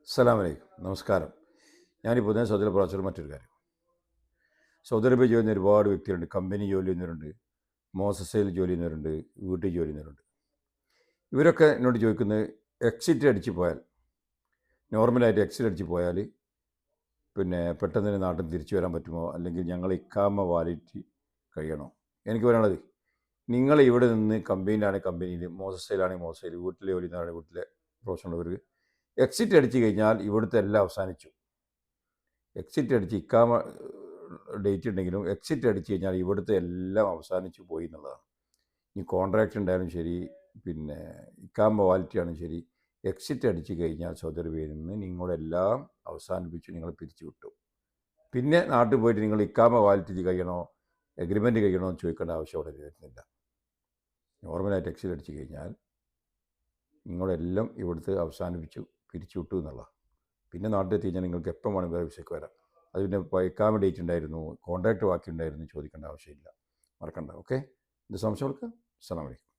അസ്സലാമു അലൈക്കും. നമസ്കാരം. ഞാനിപ്പോൾ ഞാൻ സൗദി അറേബ്യ മറ്റൊരു കാര്യം. സൗദി അറേബ്യ ജോലി ചെയ്യുന്ന ഒരുപാട് വ്യക്തികളുണ്ട്. കമ്പനി ജോലി ചെയ്യുന്നവരുണ്ട്, മോസസയിൽ ജോലി ചെയ്യുന്നവരുണ്ട്, വീട്ടിൽ ജോലി ചെയ്യുന്നവരുണ്ട്. ഇവരൊക്കെ എന്നോട് ചോദിക്കുന്നത് എക്സിറ്റ് അടിച്ച് പോയാൽ, നോർമലായിട്ട് എക്സിറ്റ് അടിച്ച് പോയാൽ പിന്നെ പെട്ടെന്ന് തന്നെ നാട്ടിൽ തിരിച്ചു വരാൻ പറ്റുമോ, അല്ലെങ്കിൽ ഞങ്ങൾ ഇക്കാമ വാലിഡിറ്റി കഴിയണോ? എനിക്ക് പറയാനുള്ളത്, നിങ്ങൾ ഇവിടെ നിന്ന് കമ്പനിയിലാണെങ്കിൽ കമ്പനിയിൽ, മോസസയിലാണെങ്കിൽ മോസസയിൽ, വീട്ടിൽ ജോലി ചെയ്യുന്നവരാണെങ്കിൽ വീട്ടിലെ പ്രൊഫഷണലുള്ളവർക്ക് എക്സിറ്റ് അടിച്ച് കഴിഞ്ഞാൽ ഇവിടുത്തെ എല്ലാം അവസാനിച്ചു. എക്സിറ്റ് അടിച്ച് ഇക്കാമ ഡേറ്റ് ഉണ്ടെങ്കിലും എക്സിറ്റ് അടിച്ച് കഴിഞ്ഞാൽ ഇവിടുത്തെ എല്ലാം അവസാനിച്ചു പോയി എന്നുള്ളതാണ്. ഈ കോൺട്രാക്റ്റ് ഉണ്ടായാലും ശരി, പിന്നെ ഇക്കാമ വാലിറ്റി ആണെങ്കിലും ശരി, എക്സിറ്റ് അടിച്ച് കഴിഞ്ഞാൽ സൗദി അറേബ്യയിൽ നിന്ന് നിങ്ങളെല്ലാം അവസാനിപ്പിച്ചു, നിങ്ങൾ പിരിച്ചു വിട്ടു. പിന്നെ നാട്ടിൽ പോയിട്ട് നിങ്ങൾ ഇക്കാമ വാലിറ്റി കഴിയണോ, എഗ്രിമെൻറ്റ് കഴിയണോ എന്ന് ചോദിക്കേണ്ട ആവശ്യം അവിടെ വരുന്നില്ല. നോർമലായിട്ട് എക്സിറ്റ് അടിച്ച് കഴിഞ്ഞാൽ നിങ്ങളെല്ലാം ഇവിടുത്തെ അവസാനിപ്പിച്ചു പിരിച്ചു വിട്ടു എന്നുള്ളതാണ്. പിന്നെ നാട്ടിൽ കഴിഞ്ഞാൽ നിങ്ങൾക്ക് എപ്പം വേണമെങ്കിൽ വേറെ വിസയ്ക്ക് വരാം. അത് പിന്നെ ഇക്കാമ ഡേറ്റ് ഉണ്ടായിരുന്നു, കോൺട്രാക്റ്റ് ബാക്കി ഉണ്ടായിരുന്നു ചോദിക്കേണ്ട ആവശ്യമില്ല. മറക്കണ്ട. ഓക്കെ, ഇത് സംശയങ്ങൾക്ക് അസ്സലാമു അലൈക്കും.